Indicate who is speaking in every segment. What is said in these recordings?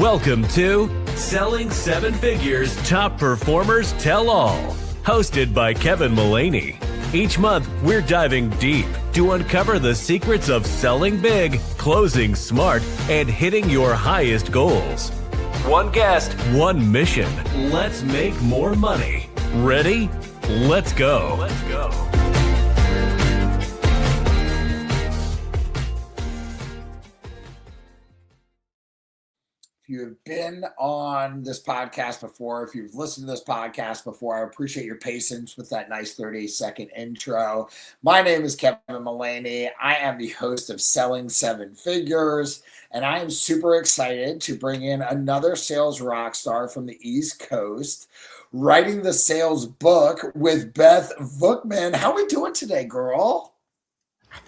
Speaker 1: Welcome to Selling Seven Figures Top Performers Tell All, hosted by Kevin Mullaney. Each month, we're diving deep to uncover the secrets of selling big, closing smart, and hitting your highest goals. One guest, one mission. Let's make more money. Ready? Let's go. Let's go.
Speaker 2: If you have been on this podcast before, if you've listened to this podcast before, I appreciate your patience with that nice 30-second intro. My name is Kevin Mullaney. I am the host of Selling Seven Figures, and I am super excited to bring in another sales rock star from the East Coast, writing the sales book with Beth Vukman. How are we doing today, girl?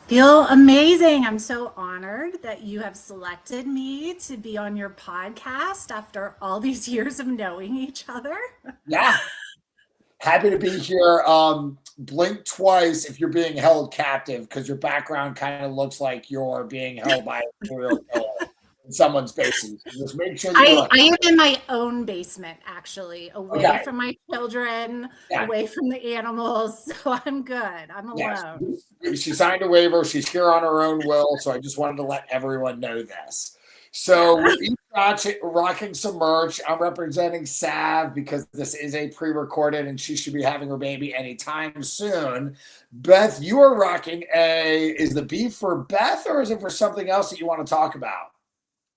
Speaker 3: Feel amazing. I'm so honored that you have selected me to be on your podcast after all these years of knowing each other.
Speaker 2: Yeah. Happy to be here. Blink twice if you're being held captive, because your background kind of looks like you're being held by a serial killer in someone's basement. Just make sure
Speaker 3: I am in my own basement, actually, away
Speaker 2: Okay.
Speaker 3: from my children,
Speaker 2: Yeah.
Speaker 3: away from the animals. So I'm good. I'm alone.
Speaker 2: Yes. She signed a waiver. She's here on her own will. So I just wanted to let everyone know this. So we're each rocking some merch. I'm representing Sav because this is a pre-recorded and she should be having her baby anytime soon. Beth, you are rocking is the B for Beth, or is it for something else that you want to talk about?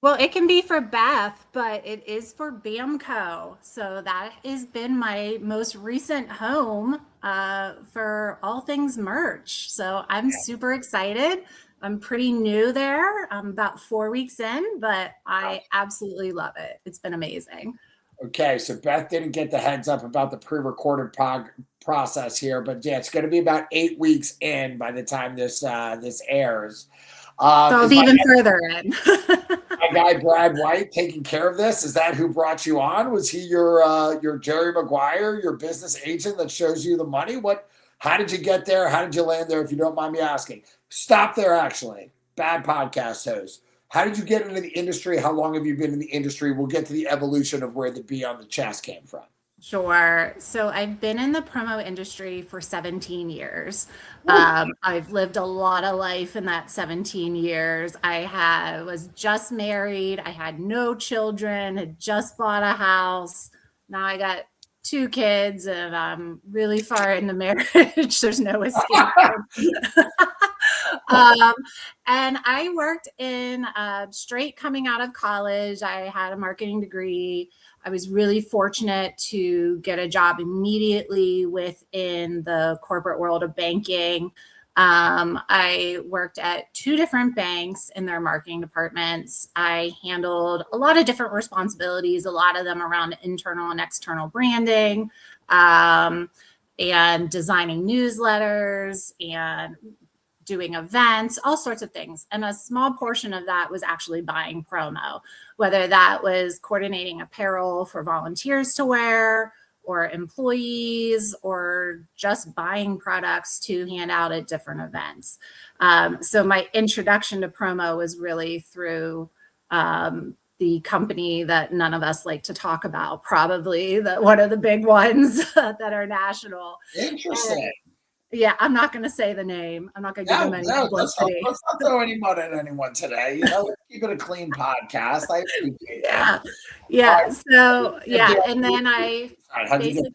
Speaker 3: Well, it can be for Beth, but it is for Bamko. So that has been my most recent home for all things merch. So I'm super excited. I'm pretty new there. I'm about 4 weeks in, but I absolutely love it. It's been amazing.
Speaker 2: Okay, so Beth didn't get the heads up about the pre-recorded process here, but yeah, it's going to be about 8 weeks in by the time this airs.
Speaker 3: So it's even further in.
Speaker 2: My guy Brad White taking care of this. Is that who brought you on? Was he your Jerry Maguire, your business agent that shows you the money? How did you get there? How did you land there? If you don't mind me asking. Stop there. Actually, bad podcast host. How did you get into the industry? How long have you been in the industry? We'll get to the evolution of where the B on the chest came from.
Speaker 3: Sure. So I've been in the promo industry for 17 years. I've lived a lot of life in that 17 years. I was just married. I had no children, had just bought a house. Now I got 2 kids and I'm really far into marriage. There's no escape. And I worked in straight coming out of college. I had a marketing degree. I was really fortunate to get a job immediately within the corporate world of banking. I worked at 2 different banks in their marketing departments. I handled a lot of different responsibilities, a lot of them around internal and external branding, and designing newsletters and doing events, all sorts of things. And a small portion of that was actually buying promo, whether that was coordinating apparel for volunteers to wear or employees or just buying products to hand out at different events. So my introduction to promo was really through the company that none of us like to talk about, probably one of the big ones that are national.
Speaker 2: Interesting.
Speaker 3: Yeah, I'm not going to say the name. I'm not going to give them any publicity.
Speaker 2: Let's not throw any mud at anyone today. Let's keep it a clean podcast. I appreciate
Speaker 3: Yeah.
Speaker 2: that.
Speaker 3: Yeah.
Speaker 2: Right.
Speaker 3: So, yeah. And then
Speaker 2: How'd you get there?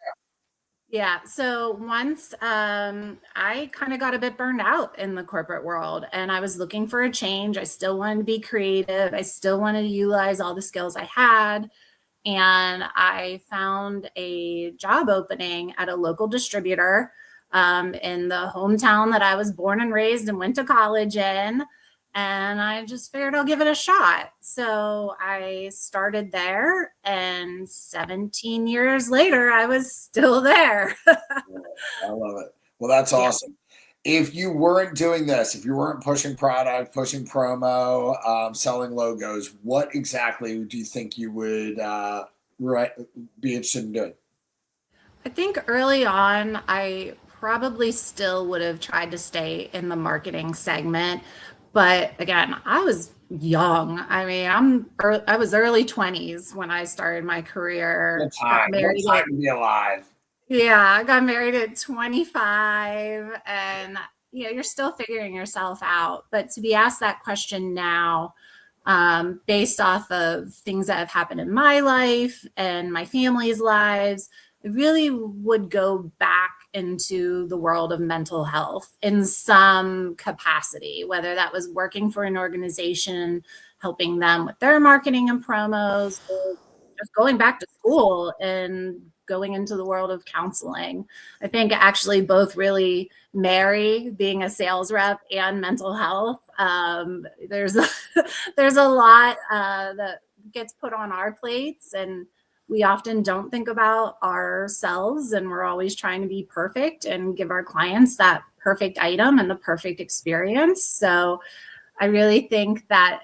Speaker 3: Yeah. So once I kind of got a bit burned out in the corporate world and I was looking for a change. I still wanted to be creative. I still wanted to utilize all the skills I had. And I found a job opening at a local distributor in the hometown that I was born and raised and went to college in. And I just figured I'll give it a shot. So I started there, and 17 years later, I was still there.
Speaker 2: I love it. Well, that's awesome. If you weren't doing this, if you weren't pushing product, pushing promo, selling logos, what exactly do you think you would be interested in doing?
Speaker 3: I think early on, I probably still would have tried to stay in the marketing segment. But again, I was young. I mean, I was early 20s when I started my career.
Speaker 2: What time to be alive.
Speaker 3: Yeah, I got married at 25, and you're still figuring yourself out. But to be asked that question now, based off of things that have happened in my life and my family's lives, I really would go back into the world of mental health in some capacity, whether that was working for an organization, helping them with their marketing and promos, or just going back to school and going into the world of counseling. I think actually both really marry, being a sales rep and mental health. There's there's a lot that gets put on our plates, and we often don't think about ourselves, and we're always trying to be perfect and give our clients that perfect item and the perfect experience. So I really think that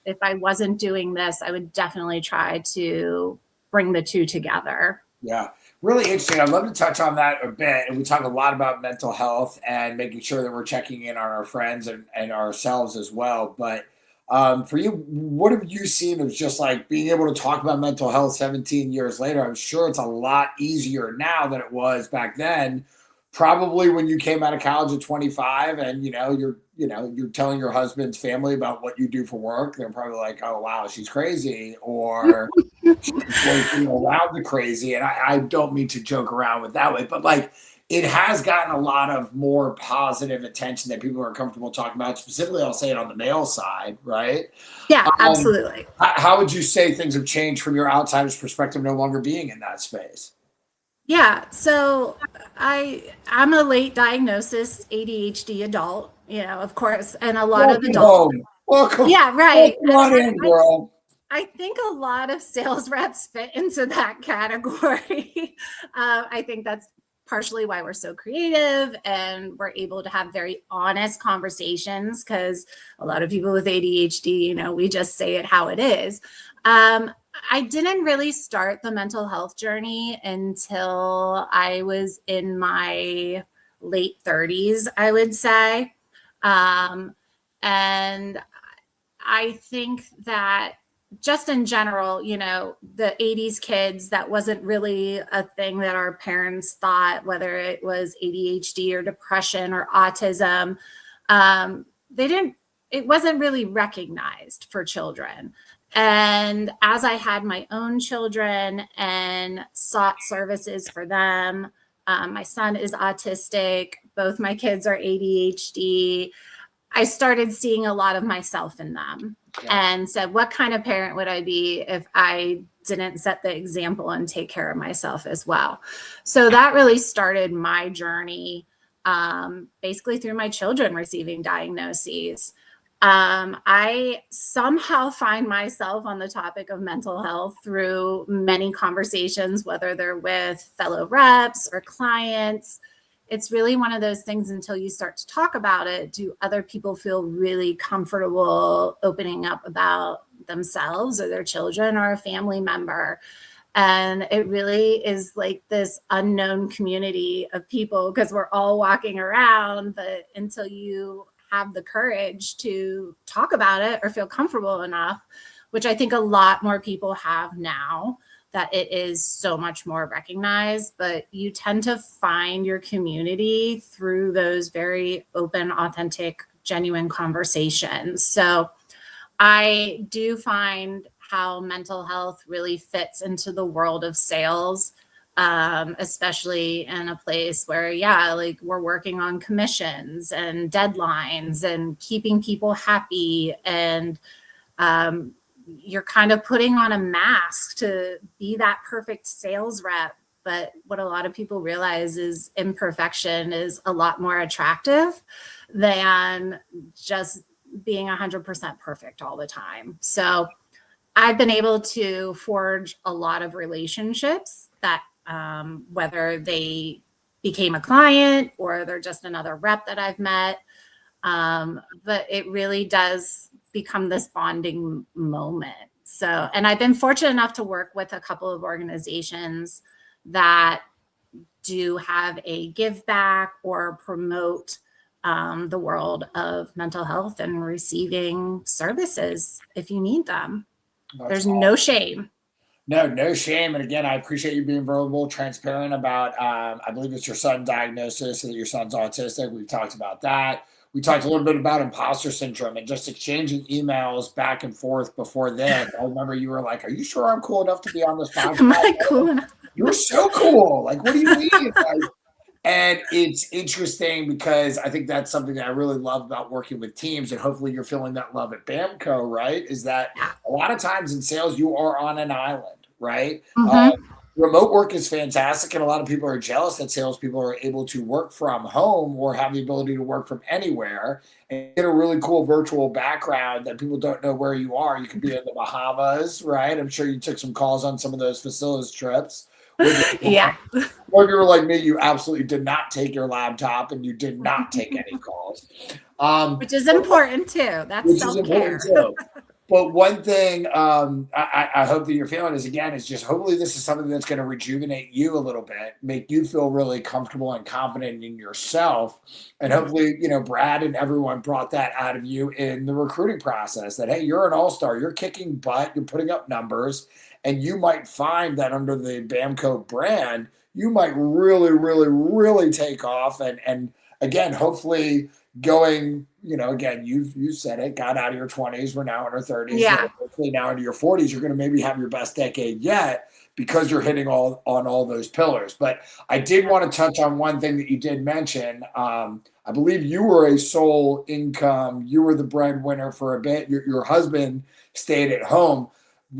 Speaker 3: if I wasn't doing this, I would definitely try to bring the two together.
Speaker 2: Yeah, really interesting. I'd love to touch on that a bit. And we talk a lot about mental health and making sure that we're checking in on our friends and ourselves as well. But for you, what have you seen of just like being able to talk about mental health 17 years later? I'm sure it's a lot easier now than it was back then. Probably when you came out of college at 25 and you're telling your husband's family about what you do for work. They're probably like, oh wow, she's crazy, or around the crazy. And I don't mean to joke around with that way, but like it has gotten a lot of more positive attention that people are comfortable talking about. Specifically, I'll say it on the male side, right?
Speaker 3: Yeah, absolutely.
Speaker 2: How would you say things have changed from your outsider's perspective, no longer being in that space?
Speaker 3: Yeah, so I'm a late diagnosis ADHD adult, of course, and a lot of adults.
Speaker 2: Welcome.
Speaker 3: Yeah, right.
Speaker 2: Welcome in, girl.
Speaker 3: I think a lot of sales reps fit into that category. I think that's partially why we're so creative and we're able to have very honest conversations, because a lot of people with ADHD, we just say it how it is. I didn't really start the mental health journey until I was in my late 30s, I would say. And I think that just in general, the 80s kids, that wasn't really a thing that our parents thought, whether it was ADHD or depression or autism. It wasn't really recognized for children. And as I had my own children and sought services for them, my son is autistic, both my kids are ADHD. I started seeing a lot of myself in them, and said, what kind of parent would I be if I didn't set the example and take care of myself as well? So that really started my journey, basically through my children receiving diagnoses. I somehow find myself on the topic of mental health through many conversations, whether they're with fellow reps or clients. It's really one of those things, until you start to talk about it, do other people feel really comfortable opening up about themselves or their children or a family member? And it really is like this unknown community of people, because we're all walking around, but until you have the courage to talk about it or feel comfortable enough, which I think a lot more people have now, that it is so much more recognized. But you tend to find your community through those very open, authentic, genuine conversations. So I do find how mental health really fits into the world of sales, especially in a place where, like we're working on commissions and deadlines and keeping people happy. And you're kind of putting on a mask to be that perfect sales rep. But what a lot of people realize is imperfection is a lot more attractive than just being 100% perfect all the time. So I've been able to forge a lot of relationships that, whether they became a client or they're just another rep that I've met, but it really does become this bonding moment. So, and I've been fortunate enough to work with a couple of organizations that do have a give back or promote the world of mental health and receiving services if you need them. There's no shame.
Speaker 2: No shame. And again, I appreciate you being vulnerable, transparent about, I believe it's your son's diagnosis, so that your son's autistic. We've talked about that. We talked a little bit about imposter syndrome and just exchanging emails back and forth before then. I remember you were like, are you sure I'm cool enough to be on this podcast?
Speaker 3: Am I cool enough?
Speaker 2: You're so cool. Like, what do you mean? And it's interesting because I think that's something that I really love about working with teams, and hopefully you're feeling that love at Bamko, right? Is that a lot of times in sales, you are on an island, right? Remote work is fantastic, and a lot of people are jealous that salespeople are able to work from home or have the ability to work from anywhere and get a really cool virtual background that people don't know where you are. You could be in the Bahamas, right? I'm sure you took some calls on some of those facilities trips.
Speaker 3: Yeah.
Speaker 2: Or if you were like me, you absolutely did not take your laptop and you did not take any calls.
Speaker 3: Which is important too. That's self-care.
Speaker 2: But one thing I hope that you're feeling is just hopefully this is something that's going to rejuvenate you a little bit, make you feel really comfortable and confident in yourself. And hopefully, Brad and everyone brought that out of you in the recruiting process that, hey, you're an all-star, you're kicking butt, you're putting up numbers, and you might find that under the Bamko brand, you might really, really, really take off. And again, hopefully going, again, you said it, got out of your 20s, we're now in our 30s.
Speaker 3: Yeah.
Speaker 2: Hopefully now into your 40s, you're going to maybe have your best decade yet because you're hitting on all those pillars. But I did want to touch on one thing that you did mention. I believe you were a sole income. You were the breadwinner for a bit. Your husband stayed at home.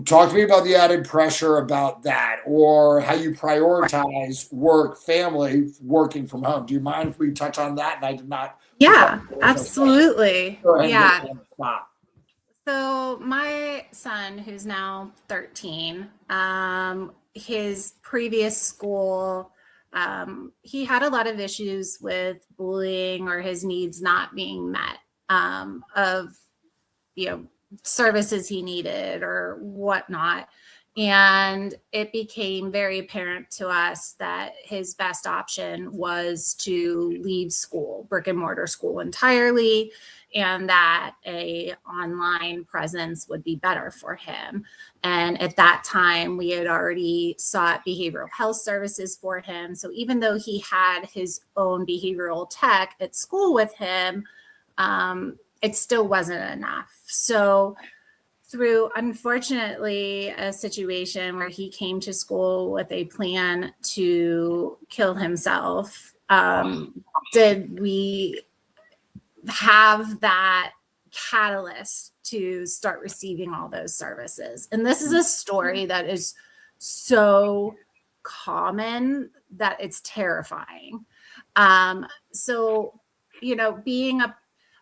Speaker 2: Talk to me about the added pressure about that, or how you prioritize work, family, working from home. Do you mind if we touch on that? And I did not.
Speaker 3: Yeah, absolutely. Yeah.
Speaker 2: So
Speaker 3: my son, who's now 13, his previous school, he had a lot of issues with bullying or his needs not being met, of, services he needed or whatnot. And it became very apparent to us that his best option was to leave school, brick and mortar school entirely, and that a online presence would be better for him. And at that time, we had already sought behavioral health services for him. So even though he had his own behavioral tech at school with him, it still wasn't enough. So through, unfortunately, a situation where he came to school with a plan to kill himself, did we have that catalyst to start receiving all those services. And this is a story that is so common that it's terrifying. So, being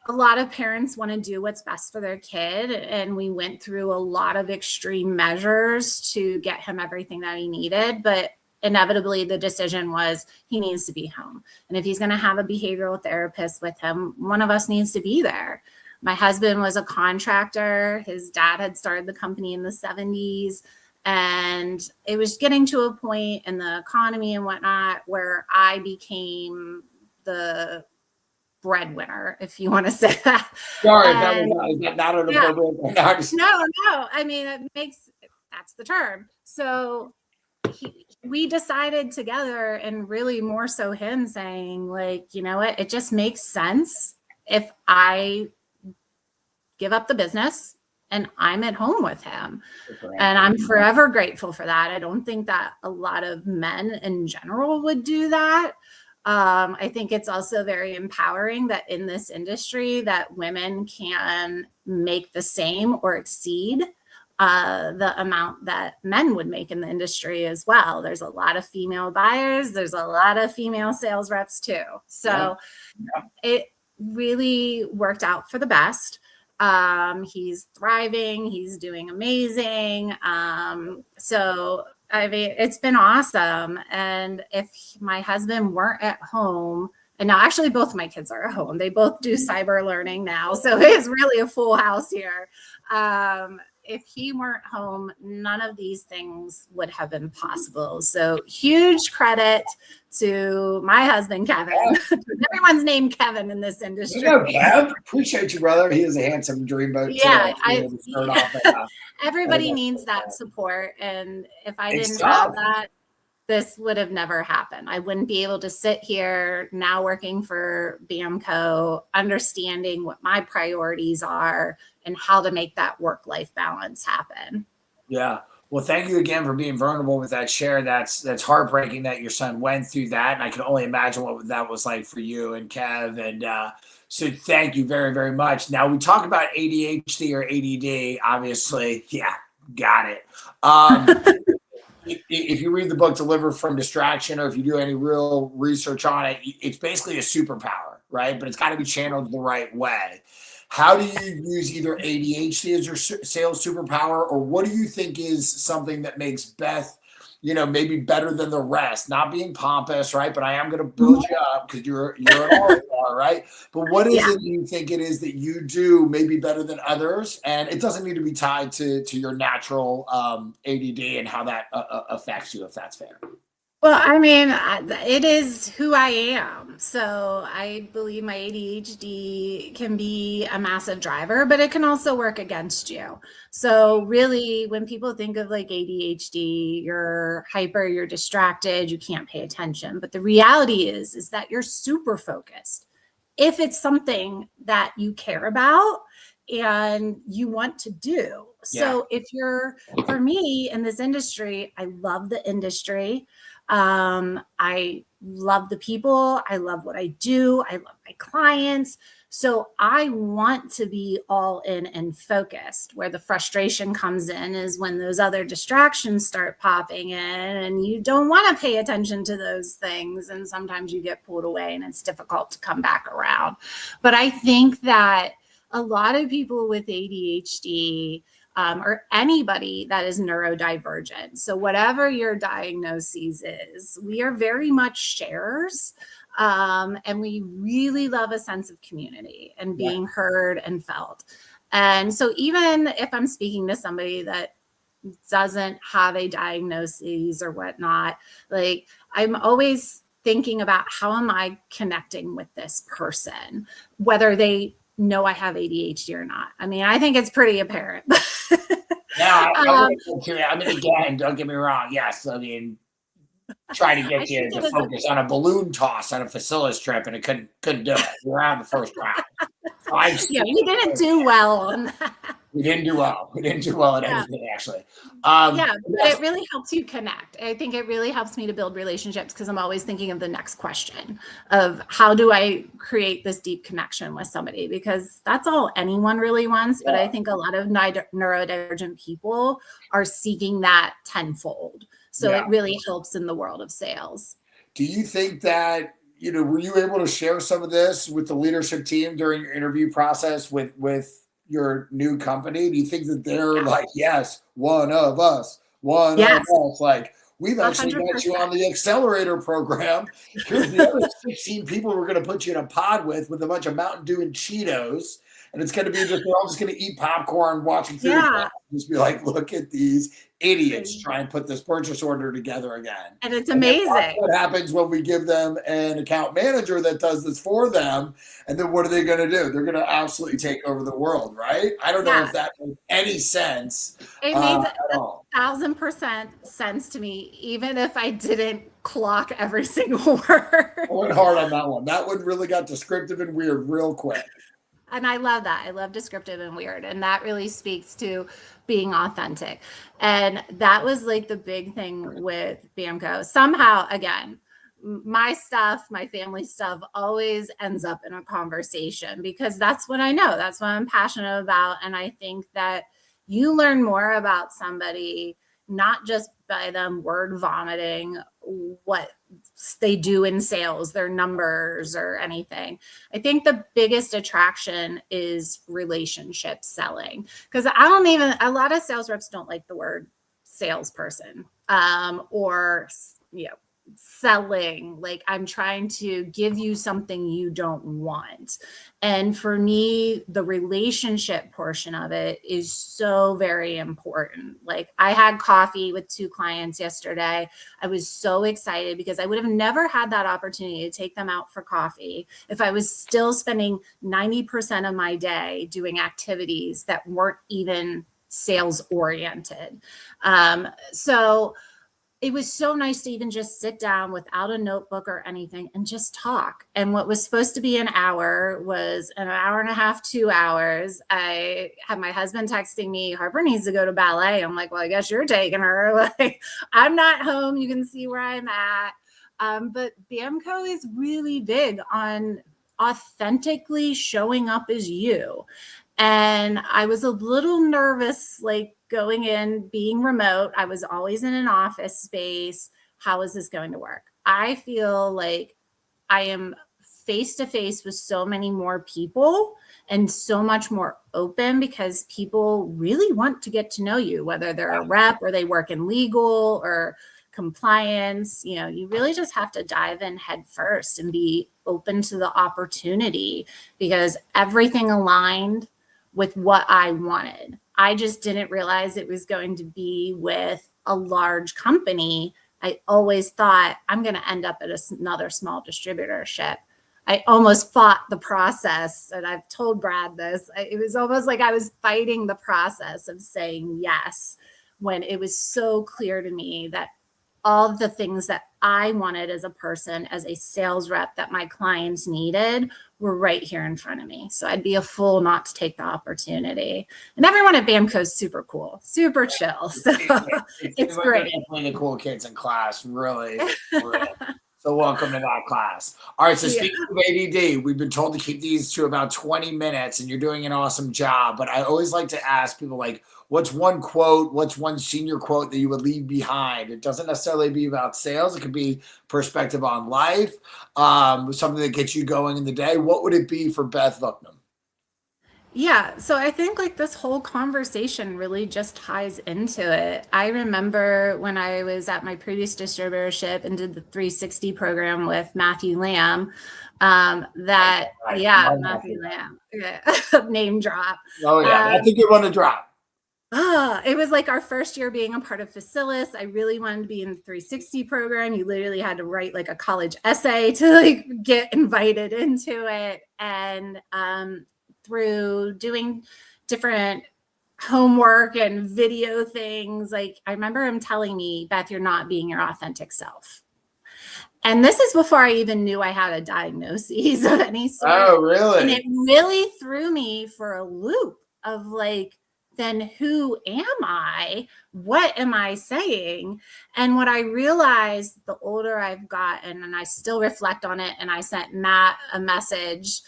Speaker 3: a lot of parents want to do what's best for their kid. And we went through a lot of extreme measures to get him everything that he needed. But inevitably, the decision was he needs to be home. And if he's going to have a behavioral therapist with him, one of us needs to be there. My husband was a contractor. His dad had started the company in the 70s. And it was getting to a point in the economy and whatnot where I became the breadwinner, if you want to say that.
Speaker 2: Sorry, that was not an appropriate.
Speaker 3: No. I mean, that's the term. So we decided together, and really more so him saying, like, you know what, it just makes sense if I give up the business and I'm at home with him. And I'm forever grateful for that. I don't think that a lot of men in general would do that. I think it's also very empowering that in this industry that women can make the same or exceed the amount that men would make in the industry as well. There's a lot of female buyers. There's a lot of female sales reps too. So it really worked out for the best. He's thriving. He's doing amazing. So I mean, it's been awesome. And if my husband weren't at home, and now actually both of my kids are at home, they both do cyber learning now. So it's really a full house here. if he weren't home, none of these things would have been possible. So huge credit to my husband, Kevin. Everyone's named Kevin in this industry.
Speaker 2: Kev. Appreciate you, brother. He is a handsome dreamboat.
Speaker 3: Yeah, everybody needs that support. And if I didn't have that, this would have never happened. I wouldn't be able to sit here now working for Bamko, understanding what my priorities are and how to make that work-life balance happen.
Speaker 2: Yeah. Well, thank you again for being vulnerable with that share. That's heartbreaking that your son went through that. And I can only imagine what that was like for you and Kev. And so thank you very, very much. Now we talk about ADHD or ADD, obviously. Yeah, got it. If you read the book Deliver from Distraction, or if you do any real research on it, it's basically a superpower, right? But it's got to be channeled the right way. How do you use either ADHD as your sales superpower, or what do you think is something that makes Beth, maybe better than the rest? Not being pompous, right? But I am going to build you up because you're an all-star, right? But what is it you think it is that you do maybe better than others? And it doesn't need to be tied to your natural ADD and how that affects you, if that's fair.
Speaker 3: Well, I mean, it is who I am. So I believe my ADHD can be a massive driver, but it can also work against you. So really, when people think of like ADHD, you're hyper, you're distracted, you can't pay attention. But the reality is that you're super focused. If it's something that you care about and you want to do. So for me in this industry, I love the industry. I love the people. I love what I do. I love my clients. So I want to be all in and focused. Where the frustration comes in is when those other distractions start popping in and you don't want to pay attention to those things. And sometimes you get pulled away and it's difficult to come back around. But I think that a lot of people with ADHD or anybody that is neurodivergent. So whatever your diagnosis is, we are very much sharers. And we really love a sense of community and being heard and felt. And so even if I'm speaking to somebody that doesn't have a diagnosis or whatnot, like I'm always thinking about how am I connecting with this person, whether they know I have ADHD or not. I mean, I think it's pretty apparent.
Speaker 2: I mean, again, don't get me wrong. Yes, I mean, trying to get you to focus on a balloon toss on a Facilis trip, and it couldn't do it. You're out of the first round.
Speaker 3: We didn't do well on that.
Speaker 2: We didn't do well. We didn't do well at anything, actually.
Speaker 3: But it really helps you connect. I think it really helps me to build relationships because I'm always thinking of the next question of how do I create this deep connection with somebody, because that's all anyone really wants. But I think a lot of neurodivergent people are seeking that tenfold. So it really helps in the world of sales.
Speaker 2: Do you think that, were you able to share some of this with the leadership team during your interview process with your new company? Do you think that they're like, yes, one of us, of us, like we've actually 100%. Got you on the accelerator program. Here's the other 16 people we're going to put you in a pod with a bunch of Mountain Dew and Cheetos. And it's going to be we're all just going to eat popcorn, watching food. Just be like, look at these idiots try and put this purchase order together again.
Speaker 3: And it's amazing.
Speaker 2: What happens when we give them an account manager that does this for them? And then what are they going to do? They're going to absolutely take over the world, right? I don't know if that makes any sense.
Speaker 3: It makes 1,000% sense to me, even if I didn't clock every single word.
Speaker 2: I went hard on that one. That one really got descriptive and weird real quick.
Speaker 3: And I love that. I love descriptive and weird. And that really speaks to being authentic. And that was like the big thing with Bamko. Somehow, again, my stuff, my family stuff always ends up in a conversation because that's what I know. That's what I'm passionate about. And I think that you learn more about somebody, not just by them word vomiting what they do in sales, their numbers or anything. I think the biggest attraction is relationship selling, because a lot of sales reps don't like the word salesperson or selling. Like I'm trying to give you something you don't want. And for me, the relationship portion of it is so very important. Like I had coffee with 2 clients yesterday. I was so excited because I would have never had that opportunity to take them out for coffee if I was still spending 90% of my day doing activities that weren't even sales oriented. So it was so nice to even just sit down without a notebook or anything and just talk. And what was supposed to be an hour was an hour and a half, 2 hours. I had my husband texting me, Harper needs to go to ballet. I'm like, well, I guess you're taking her. Like, I'm not home. You can see where I'm at. But Bamko is really big on authentically showing up as you. And I was a little nervous, like going in, being remote. I was always in an office space. How is this going to work? I feel like I am face to face with so many more people and so much more open because people really want to get to know you, whether they're a rep or they work in legal or compliance. You know, you really just have to dive in head first and be open to the opportunity because everything aligned with what I wanted. I just didn't realize it was going to be with a large company. I always thought I'm going to end up at another small distributorship. I almost fought the process, and I've told Brad this. It was almost like I was fighting the process of saying yes when it was so clear to me that all the things that I wanted as a person, as a sales rep that my clients needed were right here in front of me. So I'd be a fool not to take the opportunity. And everyone at Bamko is super cool, super chill. So it's great.
Speaker 2: Definitely the cool kids in class, really. So welcome to that class. All right, so speaking of ADD, we've been told to keep these to about 20 minutes, and you're doing an awesome job. But I always like to ask people, like, what's one quote, what's one senior quote that you would leave behind? It doesn't necessarily be about sales. It could be perspective on life, something that gets you going in the day. What would it be for Beth Vuknam?
Speaker 3: Yeah, so I think like this whole conversation really just ties into it. I remember when I was at my previous distributorship and did the 360 program with Matthew Lamb, Matthew Lamb, name drop.
Speaker 2: Oh yeah, that's a good one to drop.
Speaker 3: It was like our first year being a part of Facilis. I really wanted to be in the 360 program. You literally had to write like a college essay to like get invited into it. And through doing different homework and video things, like I remember him telling me, Beth, you're not being your authentic self. And this is before I even knew I had a diagnosis of any sort.
Speaker 2: Oh, really?
Speaker 3: And it really threw me for a loop of like, then who am I? What am I saying? And what I realized the older I've gotten, and I still reflect on it, and I sent Matt a message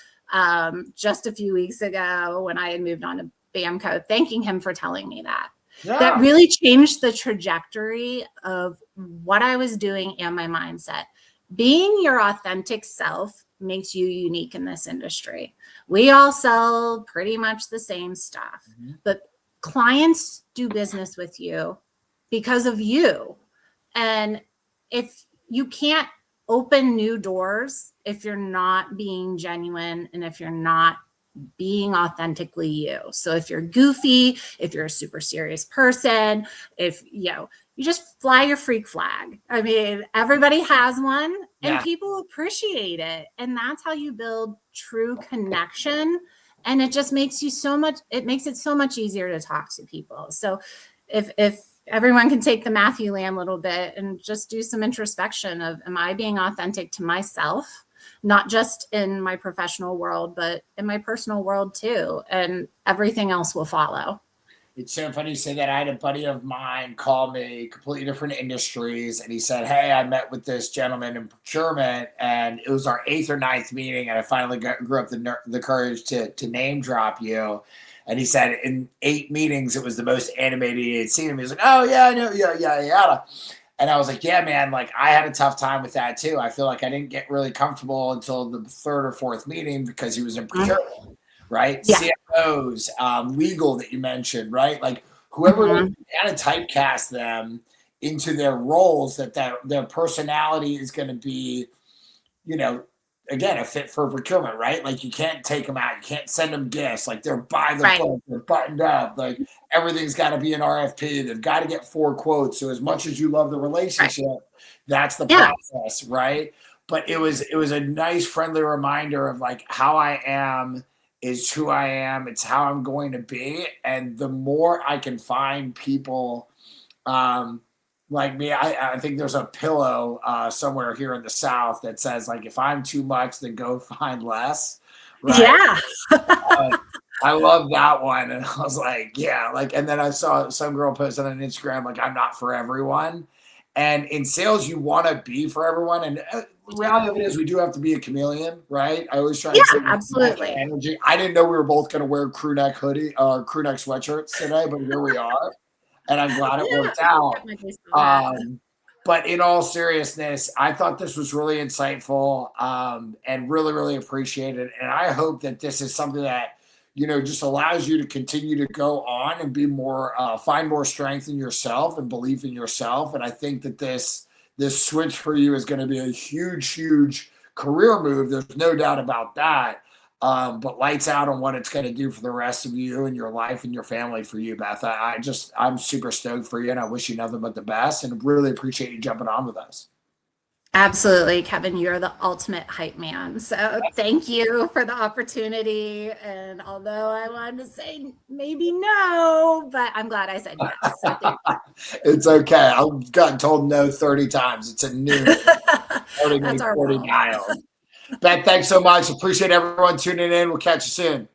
Speaker 3: just a few weeks ago when I had moved on to Bamko, thanking him for telling me that. Yeah. That really changed the trajectory of what I was doing and my mindset. Being your authentic self makes you unique in this industry. We all sell pretty much the same stuff, but clients do business with you because of you. And if you can't open new doors if you're not being genuine and if you're not being authentically you. So if you're goofy, if you're a super serious person, if you just fly your freak flag. I mean, everybody has one and people appreciate it. And that's how you build true connection. And it just makes it so much easier to talk to people. So if everyone can take the Matthew Lamb a little bit and just do some introspection of, am I being authentic to myself? Not just in my professional world, but in my personal world too. And everything else will follow.
Speaker 2: It's so funny you say that. I had a buddy of mine call me, completely different industries, and he said, hey, I met with this gentleman in procurement, and it was our 8th or 9th meeting, and I finally grew up the courage to name drop you. And he said in 8 meetings, it was the most animated he had seen him. He was like, oh, yeah, I know, yada. And I was like, yeah, man, like I had a tough time with that too. I feel like I didn't get really comfortable until the 3rd or 4th meeting because he was in procurement, right? Yeah. CFOs, legal that you mentioned, right? Like whoever kind of typecast them into their roles, that their personality is going to be, you know, again, a fit for procurement, right? Like you can't take them out. You can't send them gifts. Like they're by the book, they're buttoned up. Like everything's got to be an RFP. They've got to get 4 quotes. So as much as you love the relationship, that's the process, right? But it was a nice, friendly reminder of like how I am is who I am. It's how I'm going to be. And the more I can find people like me, I think there's a pillow somewhere here in the South that says like, if I'm too much, then go find less. Right?
Speaker 3: Yeah.
Speaker 2: I love that one. And I was like, yeah, like, and then I saw some girl post on Instagram, like, I'm not for everyone. And in sales, you want to be for everyone. And the reality of it is we do have to be a chameleon, right? I always try to say
Speaker 3: absolutely.
Speaker 2: Energy. I didn't know we were both going to wear crew neck hoodie or crew neck sweatshirts today, but here we are. And I'm glad it worked out. But in all seriousness, I thought this was really insightful and really, really appreciate it. And I hope that this is something that, you know, just allows you to continue to go on and be more, find more strength in yourself and belief in yourself. And I think that this switch for you is going to be a huge, huge career move. There's no doubt about that. But lights out on what it's going to do for the rest of you and your life and your family for you, Beth. I'm super stoked for you, and I wish you nothing but the best, and really appreciate you jumping on with us.
Speaker 3: Absolutely, Kevin. You're the ultimate hype man. So thank you for the opportunity. And although I wanted to say maybe no, but I'm glad I said yes. So thank you.
Speaker 2: It's okay. I've gotten told no 30 times. It's a new 40 dials. Beth, thanks so much. Appreciate everyone tuning in. We'll catch you soon.